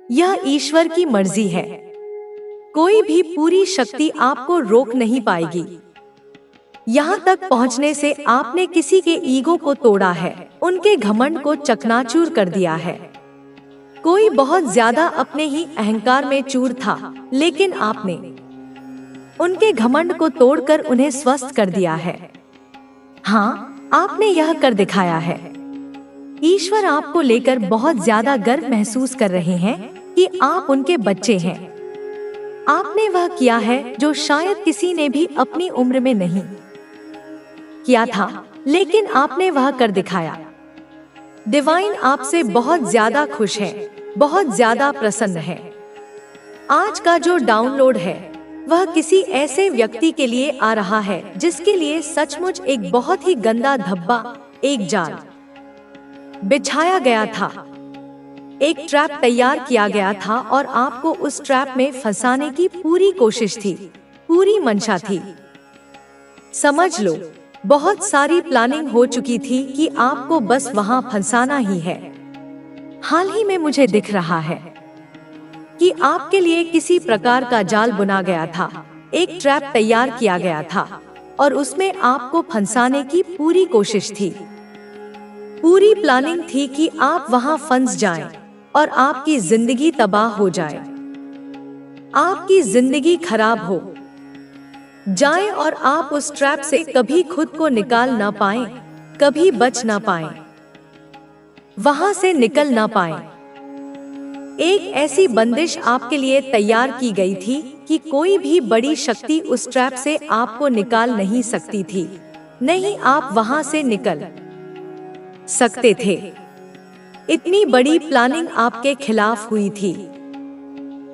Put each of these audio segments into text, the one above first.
यह ईश्वर की मर्जी है। कोई भी पूरी शक्ति आपको रोक नहीं पाएगी। यहाँ तक पहुँचने से आपने किसी के ईगो को तोड़ा है, उनके घमंड को चकनाचूर कर दिया है। कोई बहुत ज्यादा अपने ही अहंकार में चूर था, लेकिन आपने उनके घमंड को तोड़कर उन्हें स्वस्थ कर दिया है। हाँ, आपने यह कर दिखाया है। ईश्वर आपको लेकर बहुत ज्यादा गर्व महसूस कर रहे हैं कि आप उनके बच्चे हैं। आपने वह किया है जो शायद किसी ने भी अपनी उम्र में नहीं किया था, लेकिन आपने वह कर दिखाया। डिवाइन आपसे बहुत ज्यादा खुश है, बहुत ज्यादा प्रसन्न है। आज का जो डाउनलोड है वह किसी ऐसे व्यक्ति के लिए आ रहा है जिसके लिए सचमुच एक बहुत ही गंदा धब्बा, एक जाल बिछाया गया था, एक ट्रैप तैयार किया गया था और आपको उस ट्रैप में फंसाने की पूरी कोशिश थी, पूरी मंशा थी। समझ लो, बहुत सारी प्लानिंग हो चुकी थी कि आपको बस वहां फंसाना ही है। हाल ही में मुझे दिख रहा है कि आपके लिए किसी प्रकार का जाल बुना गया था, एक ट्रैप तैयार किया गया था और उसमें आपको फंसाने की पूरी कोशिश थी। पूरी प्लानिंग थी कि आप वहां फंस जाएं और आपकी जिंदगी तबाह हो जाए, आपकी जिंदगी खराब हो जाए और आप उस ट्रैप से कभी खुद को निकाल ना पाएं, कभी बच ना पाएं, वहां से निकल ना पाएं। एक ऐसी बंदिश आपके लिए तैयार की गई थी कि कोई भी बड़ी शक्ति उस ट्रैप से आपको निकाल नहीं सकती थी। नहीं, आप वहां से निकल सकते थे। इतनी बड़ी प्लानिंग आपके खिलाफ हुई थी।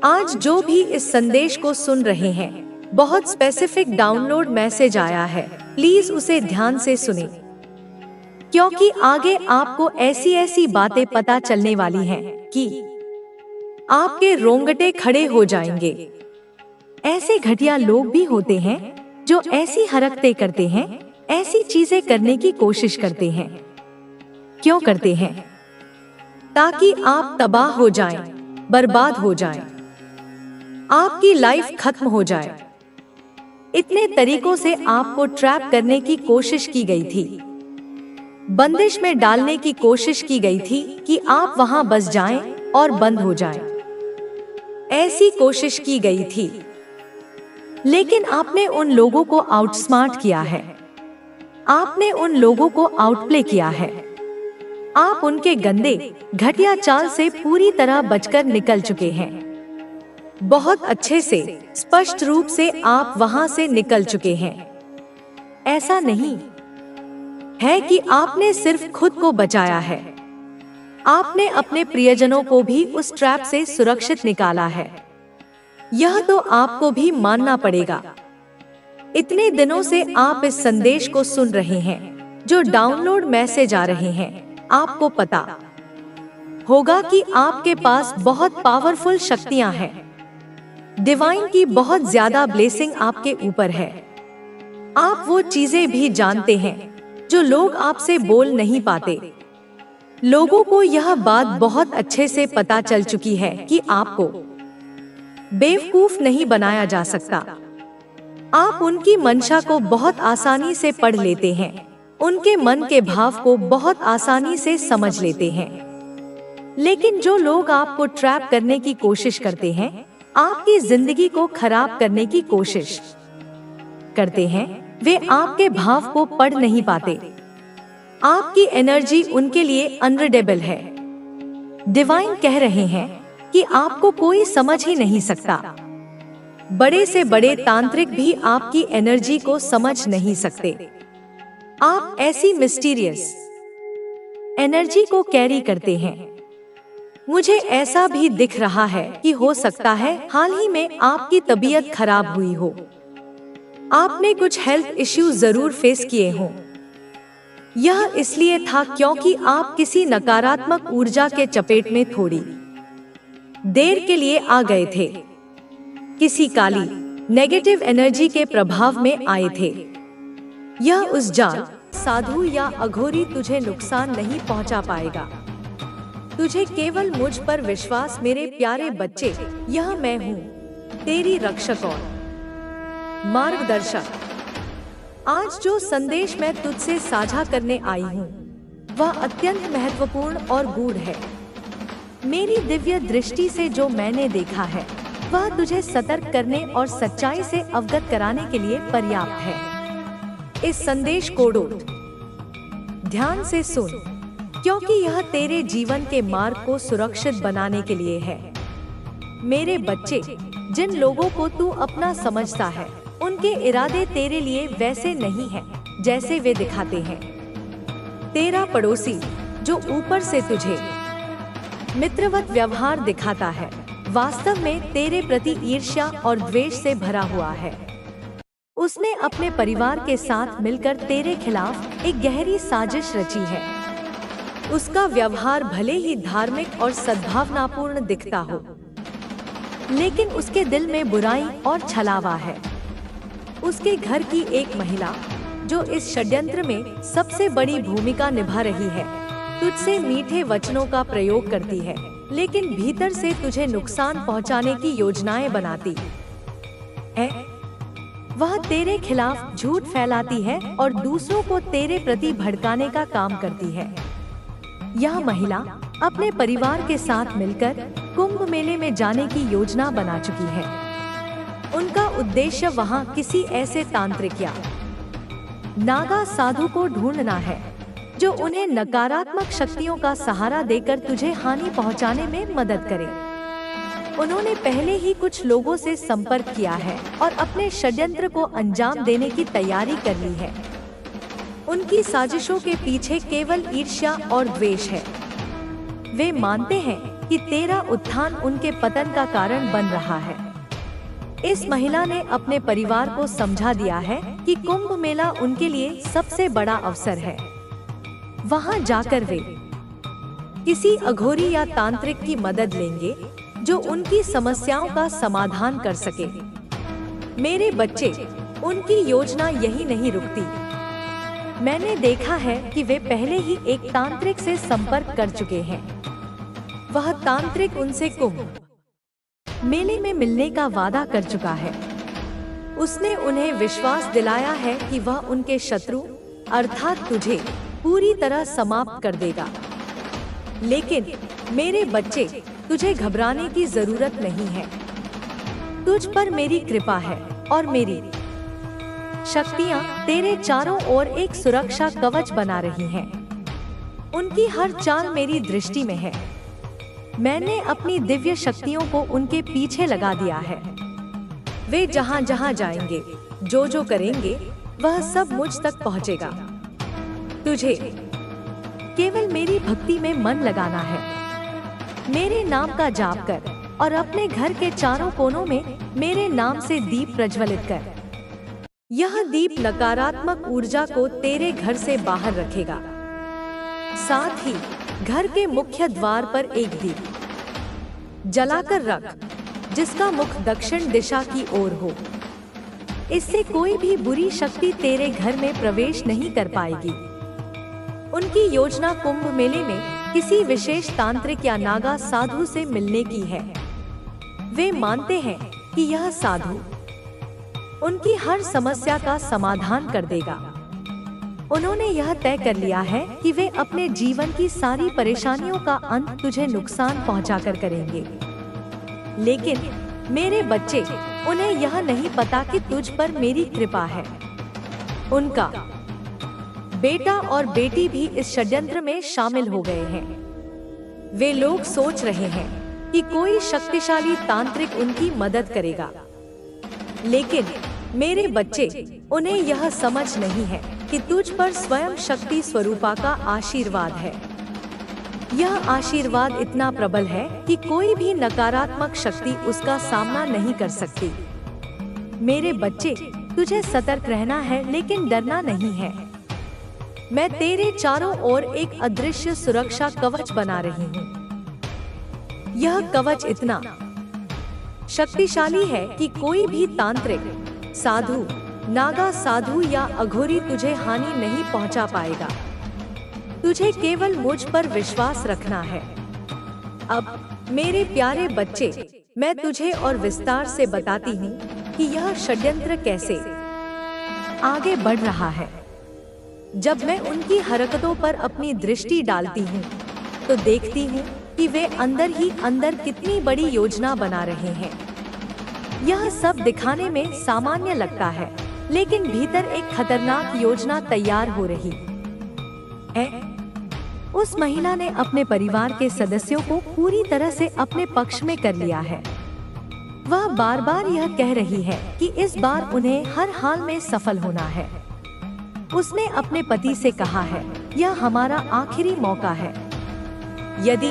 आज जो भी इस संदेश को सुन रहे हैं, बहुत स्पेसिफिक डाउनलोड मैसेज आया है, प्लीज उसे ध्यान से सुनें, क्योंकि आगे आपको ऐसी ऐसी बातें पता चलने वाली हैं कि आपके रोंगटे खड़े हो जाएंगे। ऐसे घटिया लोग भी होते हैं जो ऐसी हरकतें करते हैं, ऐसी चीजें करने की कोशिश करते हैं। क्यों करते हैं? ताकि आप तबाह हो जाएं, बर्बाद हो जाएं, आपकी लाइफ खत्म हो जाए। इतने तरीकों से आपको ट्रैप करने की कोशिश की गई थी, बंदिश में डालने की कोशिश की गई थी कि आप वहां बस जाएं और बंद हो जाएं। ऐसी कोशिश की गई थी, लेकिन आपने उन लोगों को आउटस्मार्ट किया है, आपने उन लोगों को आउटप्ले किया है। आप उनके गंदे घटिया चाल से पूरी तरह बचकर निकल चुके हैं। बहुत अच्छे से, स्पष्ट रूप से आप वहां से निकल चुके हैं। ऐसा नहीं है कि आपने सिर्फ खुद को बचाया है, आपने अपने प्रियजनों को भी उस ट्रैप से सुरक्षित निकाला है। यह तो आपको भी मानना पड़ेगा। इतने दिनों से आप इस संदेश को सुन रहे हैं, जो डाउनलोड मैसेज आ रहे हैं, आपको पता होगा कि आपके पास बहुत पावरफुल शक्तियां हैं। डिवाइन की बहुत ज्यादा ब्लेसिंग आपके ऊपर है। आप वो चीजें भी जानते हैं जो लोग आपसे बोल नहीं पाते। लोगों को यह बात बहुत अच्छे से पता चल चुकी है कि आपको बेवकूफ नहीं बनाया जा सकता। आप उनकी मंशा को बहुत आसानी से पढ़ लेते हैं, उनके मन के भाव को बहुत आसानी से समझ लेते हैं। लेकिन जो लोग आपको ट्रैप करने की कोशिश करते हैं, आपकी जिंदगी को खराब करने की कोशिश करते हैं, वे आपके भाव को पढ़ नहीं पाते। आपकी एनर्जी उनके लिए अनरीडेबल है। डिवाइन कह रहे हैं कि आपको कोई समझ ही नहीं सकता। बड़े से बड़े तांत्रिक भी आपकी एनर्जी को समझ नहीं सकते। आप ऐसी मिस्टीरियस एनर्जी को कैरी करते हैं। मुझे ऐसा भी दिख रहा है कि हो सकता है हाल ही में आपकी तबीयत खराब हुई हो, आपने कुछ हेल्थ इश्यूज जरूर फेस किए हों। यह इसलिए था क्योंकि आप किसी नकारात्मक ऊर्जा के चपेट में थोड़ी देर के लिए आ गए थे, किसी काली नेगेटिव एनर्जी के प्रभाव में आए थे। यह उस जाल, साधु या अघोरी तुझे नुकसान नहीं पहुंचा पाएगा। तुझे केवल मुझ पर विश्वास मेरे प्यारे बच्चे। यह मैं हूँ, तेरी रक्षक और मार्गदर्शक। आज जो संदेश मैं तुझसे साझा करने आई हूँ वह अत्यंत महत्वपूर्ण और गूढ़ है। मेरी दिव्य दृष्टि से जो मैंने देखा है वह तुझे सतर्क करने और सच्चाई से अवगत कराने के लिए पर्याप्त है। इस संदेश को ध्यान से सुन, क्योंकि यह तेरे जीवन के मार्ग को सुरक्षित बनाने के लिए है। मेरे बच्चे, जिन लोगों को तू अपना समझता है उनके इरादे तेरे लिए वैसे नहीं हैं जैसे वे दिखाते हैं। तेरा पड़ोसी जो ऊपर से तुझे मित्रवत व्यवहार दिखाता है, वास्तव में तेरे प्रति ईर्ष्या और द्वेष से भरा हुआ है। उसने अपने परिवार के साथ मिलकर तेरे खिलाफ एक गहरी साजिश रची है। उसका व्यवहार भले ही धार्मिक और सद्भावनापूर्ण दिखता हो, लेकिन उसके दिल में बुराई और छलावा है। उसके घर की एक महिला जो इस षड्यंत्र में सबसे बड़ी भूमिका निभा रही है, तुझसे मीठे वचनों का प्रयोग करती है, लेकिन भीतर से तुझे नुकसान पहुंचाने की योजनाएं बनाती है। वह तेरे खिलाफ झूठ फैलाती है और दूसरों को तेरे प्रति भड़काने का काम करती है। यह महिला अपने परिवार के साथ मिलकर कुंभ मेले में जाने की योजना बना चुकी है। उनका उद्देश्य वहां किसी ऐसे तांत्रिक या नागा साधु को ढूंढना है जो उन्हें नकारात्मक शक्तियों का सहारा देकर तुझे हानि पहुंचाने में मदद करे। उन्होंने पहले ही कुछ लोगों से संपर्क किया है और अपने षड्यंत्र को अंजाम देने की तैयारी कर ली है। उनकी साजिशों के पीछे केवल ईर्ष्या और द्वेष है। वे मानते हैं कि तेरा उत्थान उनके पतन का कारण बन रहा है। इस महिला ने अपने परिवार को समझा दिया है कि कुंभ मेला उनके लिए सबसे बड़ा अवसर है। वहां जाकर वे किसी अघोरी या तांत्रिक की मदद लेंगे जो उनकी समस्याओं का समाधान कर सके। मेरे बच्चे, उनकी योजना यही नहीं रुकती। मैंने देखा है कि वे पहले ही एक तांत्रिक से संपर्क कर चुके हैं। वह तांत्रिक उनसे कुंभ मेले में मिलने का वादा कर चुका है। उसने उन्हें विश्वास दिलाया है कि वह उनके शत्रु अर्थात तुझे पूरी तरह समाप्त कर देगा। लेकिन मेरे बच्चे, तुझे घबराने की जरूरत नहीं है। तुझ पर मेरी कृपा है और मेरी शक्तियां तेरे चारों ओर एक सुरक्षा कवच बना रही हैं। उनकी हर चाल मेरी दृष्टि में है। मैंने अपनी दिव्य शक्तियों को उनके पीछे लगा दिया है। वे जहां जहां जाएंगे, जो जो करेंगे, वह सब मुझ तक पहुंचेगा। तुझे केवल मेरी भक्ति में मन लगाना है। मेरे नाम का जाप कर और अपने घर के चारों कोनों में मेरे नाम से दीप प्रज्वलित कर। यह दीप नकारात्मक ऊर्जा को तेरे घर से बाहर रखेगा। साथ ही घर के मुख्य द्वार पर एक दीप जलाकर रख, जिसका मुख दक्षिण दिशा की ओर हो। इससे कोई भी बुरी शक्ति तेरे घर में प्रवेश नहीं कर पाएगी। उनकी योजना कुंभ मेले में किसी विशेष तांत्रिक या नागा साधु से मिलने की है। वे मानते हैं कि यह साधु उनकी हर समस्या का समाधान कर देगा। उन्होंने यह तय कर लिया है कि वे अपने जीवन की सारी परेशानियों का अंत तुझे नुकसान पहुंचाकर करेंगे। लेकिन मेरे बच्चे, उन्हें यह नहीं पता कि तुझ पर मेरी कृपा है। उनका बेटा और बेटी भी इस षड्यंत्र में शामिल हो गए हैं। वे लोग सोच रहे हैं कि कोई शक्तिशाली तांत्रिक उनकी मदद करेगा। लेकिन मेरे बच्चे, उन्हें यह समझ नहीं है कि तुझ पर स्वयं शक्ति स्वरूपा का आशीर्वाद है। यह आशीर्वाद इतना प्रबल है कि कोई भी नकारात्मक शक्ति उसका सामना नहीं कर सकती। मेरे बच्चे, तुझे सतर्क रहना है, लेकिन डरना नहीं है। मैं तेरे चारों ओर एक अदृश्य सुरक्षा कवच बना रही हूँ। यह कवच इतना शक्तिशाली है कि कोई भी तांत्रिक, साधु, नागा साधु या अघोरी तुझे हानि नहीं पहुंचा पाएगा। तुझे केवल मुझ पर विश्वास रखना है। अब मेरे प्यारे बच्चे, मैं तुझे और विस्तार से बताती हूँ कि यह षड्यंत्र कैसे आगे बढ़ रहा है। जब मैं उनकी हरकतों पर अपनी दृष्टि डालती हूँ तो देखती हूँ कि वे अंदर ही अंदर कितनी बड़ी योजना बना रहे हैं। यह सब दिखाने में सामान्य लगता है, लेकिन भीतर एक खतरनाक योजना तैयार हो रही है। उस महिला ने अपने परिवार के सदस्यों को पूरी तरह से अपने पक्ष में कर लिया है। वह बार बार यह कह रही है कि इस बार उन्हें हर हाल में सफल होना है। उसने अपने पति से कहा है, यह हमारा आखिरी मौका है। यदि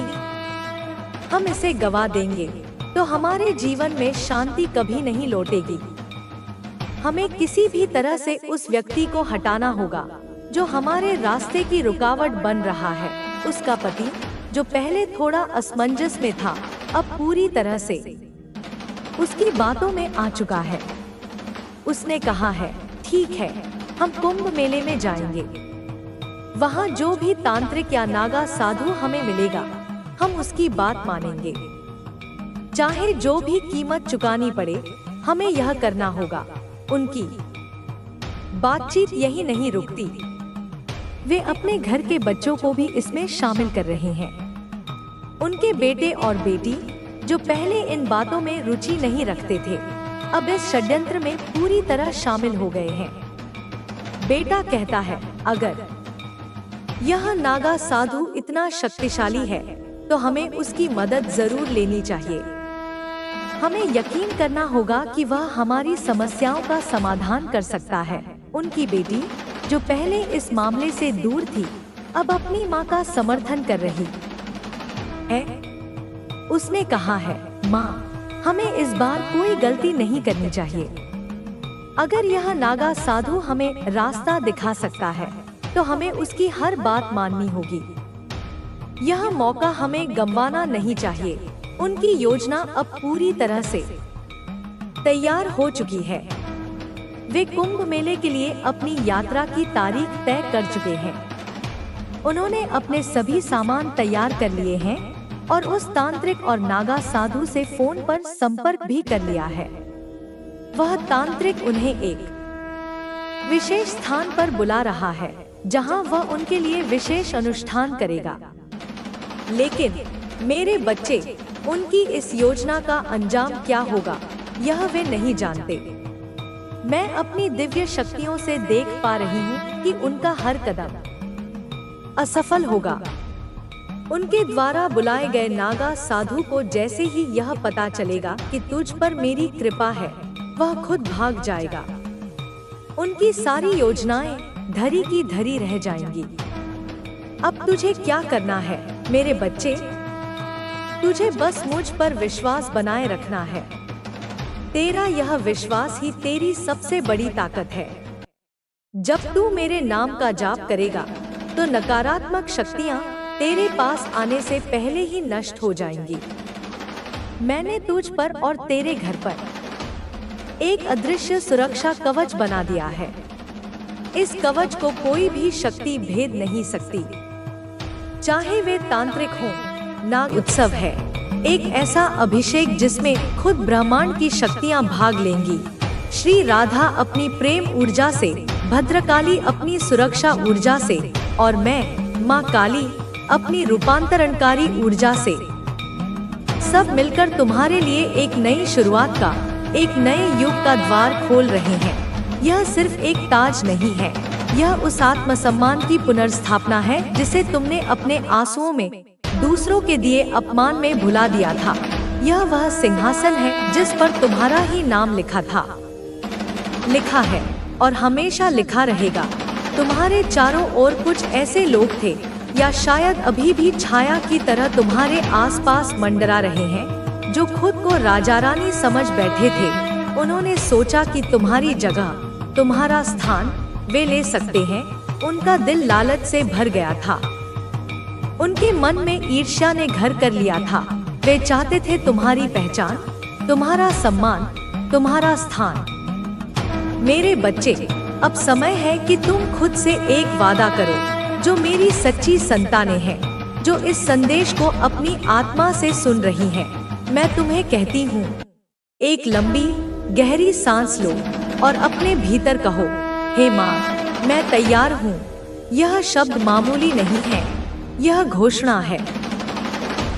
हम इसे गवा देंगे तो हमारे जीवन में शांति कभी नहीं लौटेगी। हमें किसी भी तरह से उस व्यक्ति को हटाना होगा जो हमारे रास्ते की रुकावट बन रहा है। उसका पति, जो पहले थोड़ा असमंजस में था, अब पूरी तरह से उसकी बातों में आ चुका है। उसने कहा है, ठीक है, हम कुंभ मेले में जाएंगे। वहाँ जो भी तांत्रिक या नागा साधु हमें मिलेगा, हम उसकी बात मानेंगे। चाहे जो भी कीमत चुकानी पड़े, हमें यह करना होगा। उनकी बातचीत यही नहीं रुकती, वे अपने घर के बच्चों को भी इसमें शामिल कर रहे हैं। उनके बेटे और बेटी, जो पहले इन बातों में रुचि नहीं रखते थे, अब इस षड्यंत्र में पूरी तरह शामिल हो गए हैं। बेटा कहता है, अगर यह नागा साधु इतना शक्तिशाली है तो हमें उसकी मदद जरूर लेनी चाहिए। हमें यकीन करना होगा कि वह हमारी समस्याओं का समाधान कर सकता है। उनकी बेटी, जो पहले इस मामले से दूर थी, अब अपनी माँ का समर्थन कर रही है। उसने कहा है, माँ, हमें इस बार कोई गलती नहीं करनी चाहिए। अगर यह नागा साधु हमें रास्ता दिखा सकता है तो हमें उसकी हर बात माननी होगी। यह मौका हमें गंवाना नहीं चाहिए। उनकी योजना अब पूरी तरह से तैयार हो चुकी है। वे कुंभ मेले के लिए अपनी यात्रा की तारीख तय कर चुके हैं। उन्होंने अपने सभी सामान तैयार कर लिए हैं और उस तांत्रिक और नागा साधु से फोन पर संपर्क भी कर लिया है। वह तांत्रिक उन्हें एक विशेष स्थान पर बुला रहा है जहां वह उनके लिए विशेष अनुष्ठान करेगा। लेकिन मेरे बच्चे, उनकी इस योजना का अंजाम क्या होगा, यह वे नहीं जानते। मैं अपनी दिव्य शक्तियों से देख पा रही हूँ कि उनका हर कदम असफल होगा। उनके द्वारा बुलाए गए नागा साधु को जैसे ही यह पता चलेगा कि तुझ पर मेरी कृपा है, वह खुद भाग जाएगा। उनकी सारी योजनाएं धरी की धरी रह जाएंगी। अब तुझे क्या करना है मेरे बच्चे? तुझे बस मुझ पर विश्वास बनाए रखना है। तेरा यह विश्वास ही तेरी सबसे बड़ी ताकत है। जब तू मेरे नाम का जाप करेगा तो नकारात्मक शक्तियाँ तेरे पास आने से पहले ही नष्ट हो जाएंगी। मैंने तुझ पर और तेरे घर पर एक अदृश्य सुरक्षा कवच बना दिया है। इस कवच को कोई भी शक्ति भेद नहीं सकती, चाहे वे तांत्रिक हों। नाग उत्सव है एक ऐसा अभिषेक जिसमें खुद ब्रह्मांड की शक्तियां भाग लेंगी। श्री राधा अपनी प्रेम ऊर्जा से, भद्रकाली अपनी सुरक्षा ऊर्जा से और मैं माँ काली अपनी रूपांतरणकारी ऊर्जा से, सब मिलकर तुम्हारे लिए एक नई शुरुआत का, एक नए युग का द्वार खोल रहे हैं। यह सिर्फ एक ताज नहीं है, यह उस आत्मसम्मान की पुनर्स्थापना है जिसे तुमने अपने आंसुओं में दूसरों के दिए अपमान में भुला दिया था। यह वह सिंहासन है जिस पर तुम्हारा ही नाम लिखा था, लिखा है और हमेशा लिखा रहेगा। तुम्हारे चारों ओर कुछ ऐसे लोग थे, या शायद अभी भी छाया की तरह तुम्हारे आसपास मंडरा रहे हैं, जो खुद को राजा रानी समझ बैठे थे। उन्होंने सोचा कि तुम्हारी जगह, तुम्हारा स्थान वे ले सकते हैं। उनका दिल लालच से भर गया था। उनके मन में ईर्ष्या ने घर कर लिया था। वे चाहते थे तुम्हारी पहचान, तुम्हारा सम्मान, तुम्हारा स्थान। मेरे बच्चे, अब समय है कि तुम खुद से एक वादा करो जो मेरी सच्ची संतानें हैं। जो इस संदेश को अपनी आत्मा से सुन रही हैं, मैं तुम्हें कहती हूँ, एक लंबी गहरी सांस लो और अपने भीतर कहो, हे माँ, मैं तैयार हूँ। यह शब्द मामूली नहीं है, यह घोषणा है।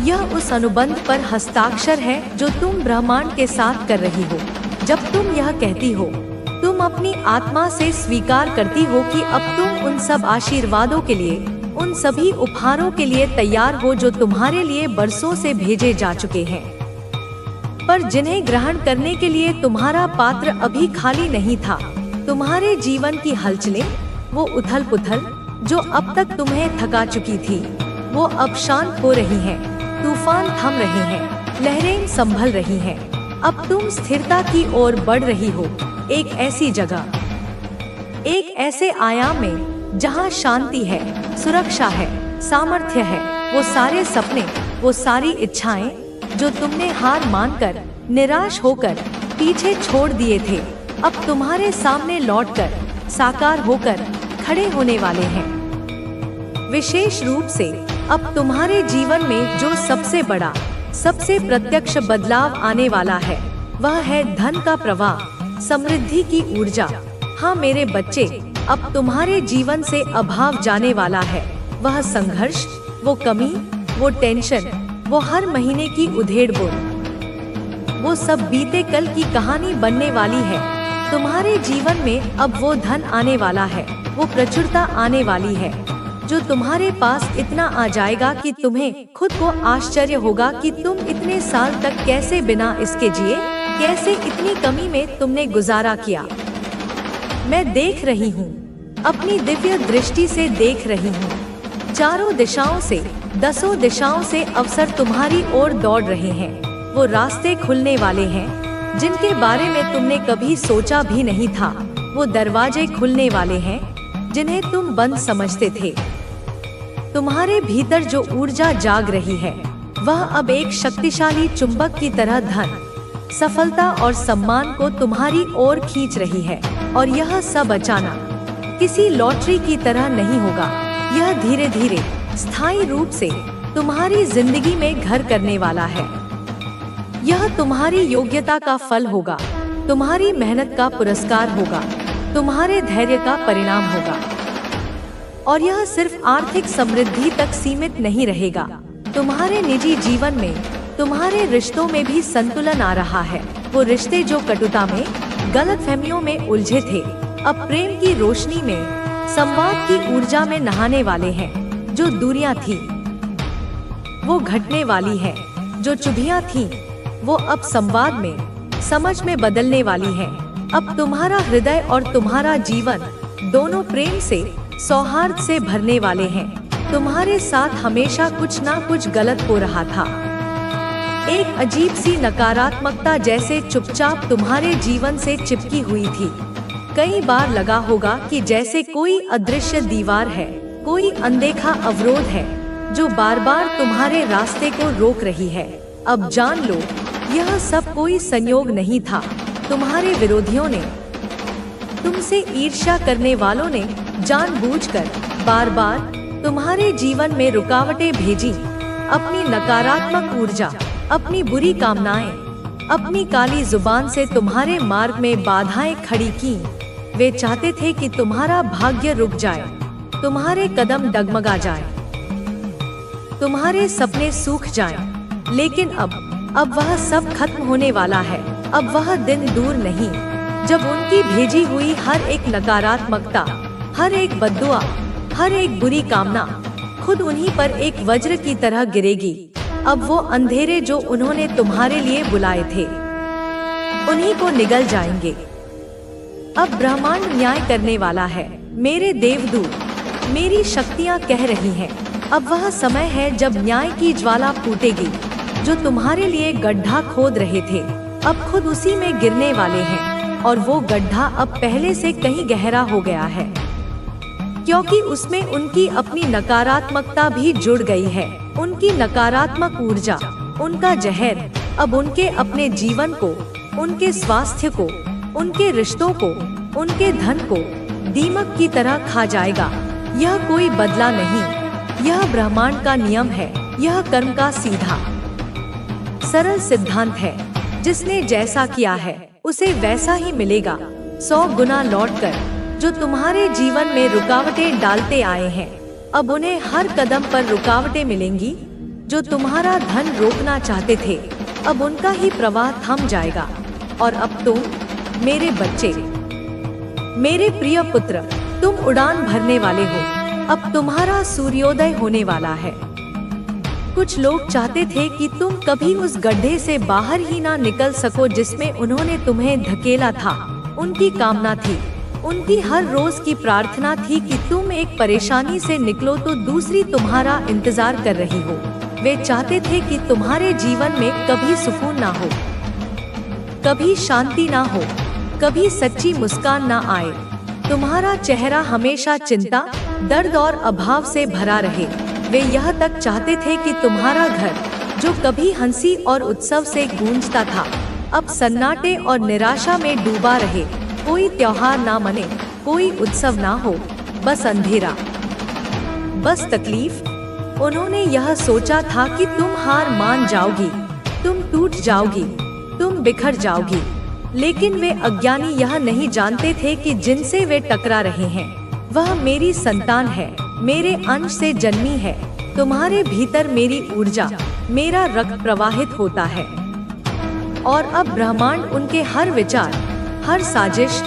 यह उस अनुबंध पर हस्ताक्षर है जो तुम ब्रह्मांड के साथ कर रही हो। जब तुम यह कहती हो, तुम अपनी आत्मा से स्वीकार करती हो कि अब तुम उन सब आशीर्वादों के लिए, उन सभी उपहारों के लिए तैयार हो जो तुम्हारे लिए बरसों से भेजे जा चुके हैं, पर जिन्हें ग्रहण करने के लिए तुम्हारा पात्र अभी खाली नहीं था। तुम्हारे जीवन की हलचलें, वो उथल पुथल जो अब तक तुम्हें थका चुकी थी, वो अब शांत हो रही हैं। तूफान थम रहे हैं, लहरें संभल रही हैं। अब तुम स्थिरता की ओर बढ़ रही हो, एक ऐसी जगह, एक ऐसे आयाम में जहां शांति है, सुरक्षा है, सामर्थ्य है। वो सारे सपने, वो सारी इच्छाएं जो तुमने हार मानकर, निराश होकर पीछे छोड़ दिए थे, अब तुम्हारे सामने लौटकर, साकार होकर खड़े होने वाले हैं। विशेष रूप से अब तुम्हारे जीवन में जो सबसे बड़ा, सबसे प्रत्यक्ष बदलाव आने वाला है, वह है धन का प्रवाह, समृद्धि की ऊर्जा। हाँ मेरे बच्चे, अब तुम्हारे जीवन से अभाव जाने वाला है। वह संघर्ष, वो कमी, वो टेंशन, वो हर महीने की उधेड़-बुन, वो सब बीते कल की कहानी बनने वाली है। तुम्हारे जीवन में अब वो धन आने वाला है, वो प्रचुरता आने वाली है, जो तुम्हारे पास इतना आ जाएगा कि तुम्हें खुद को आश्चर्य होगा कि तुम इतने साल तक कैसे बिना इसके जिए, कैसे इतनी कमी में तुमने गुजारा किया। मैं देख रही हूँ, अपनी दिव्य दृष्टि से देख रही हूँ। चारों दिशाओं से, दसों दिशाओं से अवसर तुम्हारी ओर दौड़ रहे हैं। वो रास्ते खुलने वाले हैं जिनके बारे में तुमने कभी सोचा भी नहीं था। वो दरवाजे खुलने वाले हैं जिन्हें तुम बंद समझते थे। तुम्हारे भीतर जो ऊर्जा जाग रही है, वह अब एक शक्तिशाली चुंबक की तरह धन, सफलता और सम्मान को तुम्हारी ओर खींच रही है। और यह सब अचानक किसी लॉटरी की तरह नहीं होगा। यह धीरे धीरे, स्थायी रूप से तुम्हारी जिंदगी में घर करने वाला है। यह तुम्हारी योग्यता का फल होगा, तुम्हारी मेहनत का पुरस्कार होगा, तुम्हारे धैर्य का परिणाम होगा। और यह सिर्फ आर्थिक समृद्धि तक सीमित नहीं रहेगा। तुम्हारे निजी जीवन में, तुम्हारे रिश्तों में भी संतुलन आ रहा है। वो रिश्ते जो कटुता में, गलतफहमियों में उलझे थे, अब प्रेम की रोशनी में, संवाद की ऊर्जा में नहाने वाले हैं। जो दूरियां थी, वो घटने वाली हैं। जो चुभियां थी, वो अब संवाद में, समझ में बदलने वाली हैं। अब तुम्हारा हृदय और तुम्हारा जीवन दोनों प्रेम से, सौहार्द से भरने वाले हैं। तुम्हारे साथ हमेशा कुछ ना कुछ गलत हो रहा था। एक अजीब सी नकारात्मकता जैसे चुपचाप तुम्हारे जीवन से चिपकी हुई थी। कई बार लगा होगा कि जैसे कोई अदृश्य दीवार है, कोई अनदेखा अवरोध है जो बार बार तुम्हारे रास्ते को रोक रही है। अब जान लो, यह सब कोई संयोग नहीं था। तुम्हारे विरोधियों ने, तुमसे ईर्ष्या करने वालों ने जानबूझकर बार बार तुम्हारे जीवन में रुकावटें भेजी। अपनी नकारात्मक ऊर्जा, अपनी बुरी कामनाएं, अपनी काली जुबान से तुम्हारे मार्ग में बाधाएं खड़ी की। वे चाहते थे कि तुम्हारा भाग्य रुक जाए, तुम्हारे कदम डगमगा जाए, तुम्हारे सपने सूख जाएं। लेकिन अब वह सब खत्म होने वाला है। अब वह दिन दूर नहीं जब उनकी भेजी हुई हर एक नकारात्मकता, हर एक बद्दुआ, हर एक बुरी कामना खुद उन्हीं पर एक वज्र की तरह गिरेगी। अब वो अंधेरे जो उन्होंने तुम्हारे लिए बुलाए थे, उन्हीं को निगल जाएंगे। अब ब्रह्मांड न्याय करने वाला है। मेरे देवदूत, मेरी शक्तियाँ कह रही हैं, अब वह समय है जब न्याय की ज्वाला फूटेगी। जो तुम्हारे लिए गड्ढा खोद रहे थे, अब खुद उसी में गिरने वाले हैं। और वो गड्ढा अब पहले से कहीं गहरा हो गया है, क्योंकि उसमें उनकी अपनी नकारात्मकता भी जुड़ गई है। उनकी नकारात्मक ऊर्जा, उनका जहर अब उनके अपने जीवन को, उनके स्वास्थ्य को, उनके रिश्तों को, उनके धन को दीमक की तरह खा जाएगा। यह कोई बदला नहीं, यह ब्रह्मांड का नियम है, यह कर्म का सीधा सरल सिद्धांत है। जिसने जैसा किया है उसे वैसा ही मिलेगा, 100 गुना लौटकर। जो तुम्हारे जीवन में रुकावटें डालते आए हैं, अब उन्हें हर कदम पर रुकावटें मिलेंगी। जो तुम्हारा धन रोकना चाहते थे, अब उनका ही प्रवाह थम जाएगा। और अब तुम, मेरे बच्चे, मेरे प्रिय पुत्र, तुम उड़ान भरने वाले हो। अब तुम्हारा सूर्योदय होने वाला है। कुछ लोग चाहते थे कि तुम कभी उस गड्ढे से बाहर ही ना निकल सको जिसमें उन्होंने तुम्हें धकेला था। उनकी कामना थी, उनकी हर रोज की प्रार्थना थी कि तुम एक परेशानी से निकलो तो दूसरी तुम्हारा इंतजार कर रही हो। वे चाहते थे कि तुम्हारे जीवन में कभी सुकून ना हो, कभी शांति ना हो, कभी सच्ची मुस्कान ना आए। तुम्हारा चेहरा हमेशा चिंता, दर्द और अभाव से भरा रहे। वे यह तक चाहते थे कि तुम्हारा घर, जो कभी हंसी और उत्सव से गूंजता था, अब सन्नाटे और निराशा में डूबा रहे। कोई त्योहार ना मने, कोई उत्सव ना हो, बस अंधेरा, बस तकलीफ। उन्होंने यह सोचा था कि तुम हार मान जाओगी, तुम टूट जाओगी, तुम बिखर जाओगी। लेकिन वे अज्ञानी यह नहीं जानते थे कि जिनसे वे टकरा रहे हैं, वह मेरी संतान है, मेरे अंश से जन्मी है। तुम्हारे भीतर मेरी ऊर्जा, मेरा रक्त प्रवाहित होता है। और अब ब्रह्मांड उनके हर विचार, हर साजिश,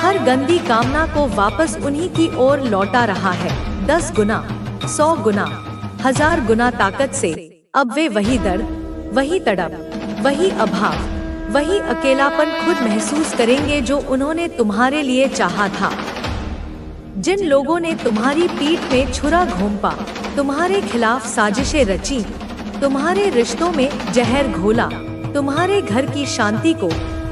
हर गंदी कामना को वापस उन्हीं की ओर लौटा रहा है। 10 गुना, 100 गुना, 1000 गुना ताकत से। अब वे वही दर्द, वही तड़प, वही अभाव, वही अकेलापन खुद महसूस करेंगे जो उन्होंने तुम्हारे लिए चाहा था। जिन लोगों ने तुम्हारी पीठ में छुरा घोंपा, तुम्हारे खिलाफ साजिशें रची, तुम्हारे रिश्तों में जहर घोला, तुम्हारे घर की शांति को,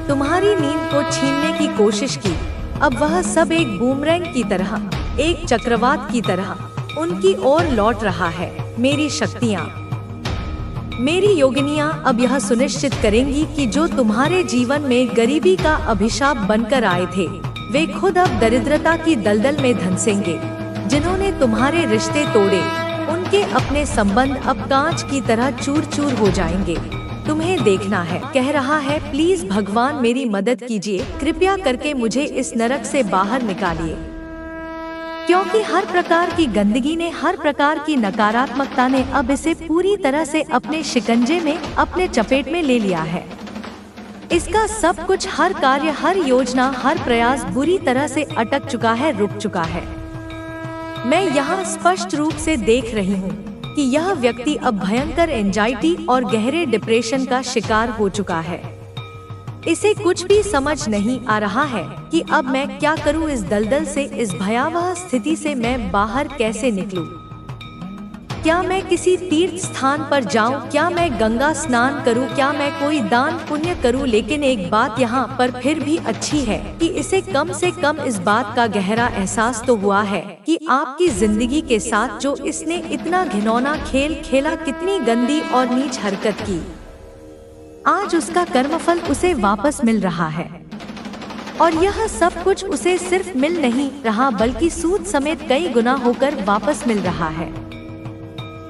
तुम्हारी नींद को छीनने की कोशिश की, अब वह सब एक बूमरैंग की तरह, एक चक्रवात की तरह उनकी ओर लौट रहा है। मेरी शक्तियाँ, मेरी योगिनियाँ अब यह सुनिश्चित करेंगी कि जो तुम्हारे जीवन में गरीबी का अभिशाप बनकर आए थे, वे खुद अब दरिद्रता की दलदल में धंसेंगे। जिन्होंने तुम्हारे रिश्ते तोड़े, उनके अपने संबंध अब कांच की तरह चूर चूर हो जाएंगे। तुम्हें देखना है, कह रहा है, प्लीज भगवान मेरी मदद कीजिए, कृपया करके मुझे इस नरक से बाहर निकालिए। क्योंकि हर प्रकार की गंदगी ने, हर प्रकार की नकारात्मकता ने अब इसे पूरी तरह से अपने शिकंजे में, अपने चपेट में ले लिया है। इसका सब कुछ, हर कार्य, हर योजना, हर प्रयास बुरी तरह से अटक चुका है, रुक चुका है। मैं यहाँ स्पष्ट रूप से देख रही हूँ कि यह व्यक्ति अब भयंकर एंजाइटी और गहरे डिप्रेशन का शिकार हो चुका है। इसे कुछ भी समझ नहीं आ रहा है कि अब मैं क्या करूं, इस दलदल से, इस भयावह स्थिति से मैं बाहर कैसे निकलूं? क्या मैं किसी तीर्थ स्थान पर जाऊं? क्या मैं गंगा स्नान करूं? क्या मैं कोई दान पुण्य करूं? लेकिन एक बात यहाँ पर फिर भी अच्छी है कि इसे कम से कम इस बात का गहरा एहसास तो हुआ है कि आपकी जिंदगी के साथ जो इसने इतना घिनौना खेल खेला, कितनी गंदी और नीच हरकत की, आज उसका कर्मफल उसे वापस मिल रहा है। और यह सब कुछ उसे सिर्फ मिल नहीं रहा बल्कि सूद समेत कई गुना होकर वापस मिल रहा है।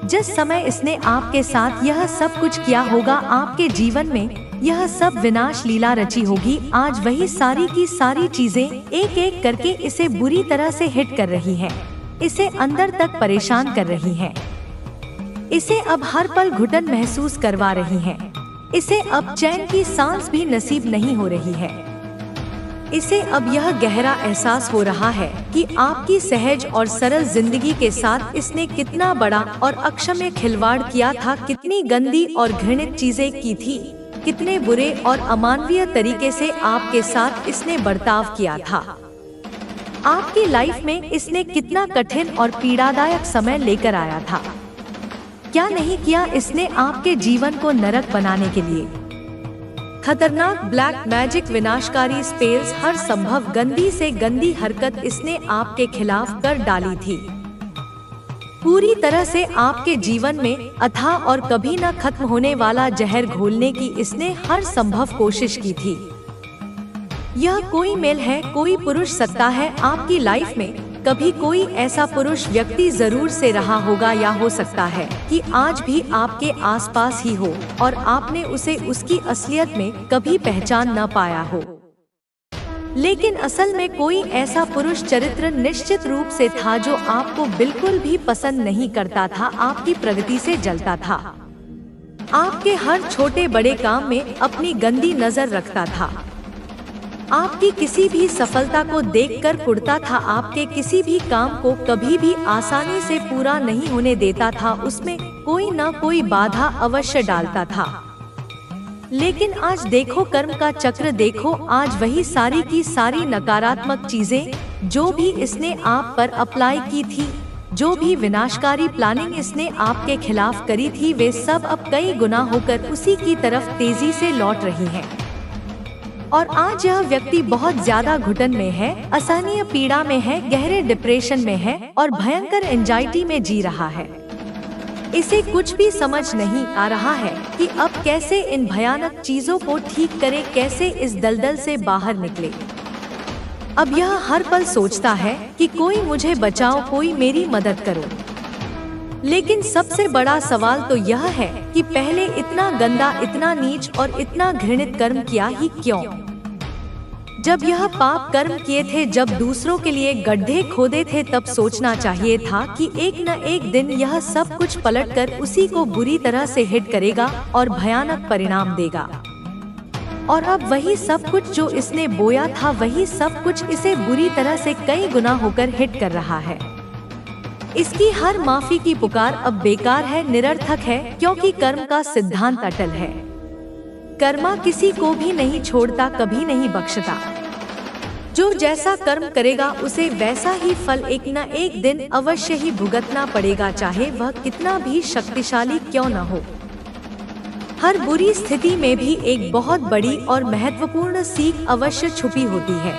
जिस समय इसने आपके साथ यह सब कुछ किया होगा, आपके जीवन में यह सब विनाश लीला रची होगी, आज वही सारी की सारी चीजें एक एक करके इसे बुरी तरह से हिट कर रही हैं, इसे अंदर तक परेशान कर रही हैं, इसे अब हर पल घुटन महसूस करवा रही हैं, इसे अब चैन की सांस भी नसीब नहीं हो रही है। इसे अब यह गहरा एहसास हो रहा है कि आपकी सहज और सरल जिंदगी के साथ इसने कितना बड़ा और अक्षम्य खिलवाड़ किया था, कितनी गंदी और घृणित चीजें की थी, कितने बुरे और अमानवीय तरीके से आपके साथ इसने बर्ताव किया था। आपकी लाइफ में इसने कितना कठिन और पीड़ादायक समय लेकर आया था। क्या नहीं किया इसने आपके जीवन को नरक बनाने के लिए। खतरनाक ब्लैक मैजिक, विनाशकारी स्पेल्स, हर संभव गंदी से गंदी हरकत इसने आपके खिलाफ कर डाली थी। पूरी तरह से आपके जीवन में अथाह और कभी न खत्म होने वाला जहर घोलने की इसने हर संभव कोशिश की थी। यह कोई मेल है, कोई पुरुष सत्ता है आपकी लाइफ में कभी कोई ऐसा पुरुष व्यक्ति जरूर से रहा होगा, या हो सकता है कि आज भी आपके आसपास ही हो और आपने उसे उसकी असलियत में कभी पहचान न पाया हो। लेकिन असल में कोई ऐसा पुरुष चरित्र निश्चित रूप से था जो आपको बिल्कुल भी पसंद नहीं करता था, आपकी प्रगति से जलता था, आपके हर छोटे बड़े काम में अपनी गंदी नजर रखता था, आपकी किसी भी सफलता को देखकर कुढ़ता था, आपके किसी भी काम को कभी भी आसानी से पूरा नहीं होने देता था, उसमें कोई न कोई बाधा अवश्य डालता था। लेकिन आज देखो कर्म का चक्र देखो, आज वही सारी की सारी नकारात्मक चीजें जो भी इसने आप पर अप्लाई की थी, जो भी विनाशकारी प्लानिंग इसने आपके खिलाफ करी थी, वे सब अब कई गुना होकर उसी की तरफ तेजी से लौट रही हैं। और आज यह व्यक्ति बहुत ज्यादा घुटन में है, असहनीय पीड़ा में है, गहरे डिप्रेशन में है और भयंकर एंजाइटी में जी रहा है। इसे कुछ भी समझ नहीं आ रहा है कि अब कैसे इन भयानक चीजों को ठीक करे, कैसे इस दलदल से बाहर निकले। अब यह हर पल सोचता है कि कोई मुझे बचाओ, कोई मेरी मदद करो। लेकिन सबसे बड़ा सवाल तो यह है कि पहले इतना गंदा, इतना नीच और इतना घृणित कर्म किया ही क्यों? जब यह पाप कर्म किए थे, जब दूसरों के लिए गड्ढे खोदे थे, तब सोचना चाहिए था कि एक न एक दिन यह सब कुछ पलटकर उसी को बुरी तरह से हिट करेगा और भयानक परिणाम देगा। और अब वही सब कुछ जो इसने बोया था, वही सब कुछ इसे बुरी तरह से कई गुना होकर हिट कर रहा है। इसकी हर माफी की पुकार अब बेकार है, निरर्थक है, क्योंकि कर्म का सिद्धांत अटल है। कर्मा किसी को भी नहीं छोड़ता, कभी नहीं बख्शता। जो जैसा कर्म करेगा उसे वैसा ही फल एक न एक दिन अवश्य ही भुगतना पड़ेगा, चाहे वह कितना भी शक्तिशाली क्यों न हो। हर बुरी स्थिति में भी एक बहुत बड़ी और महत्वपूर्ण सीख अवश्य छुपी होती है।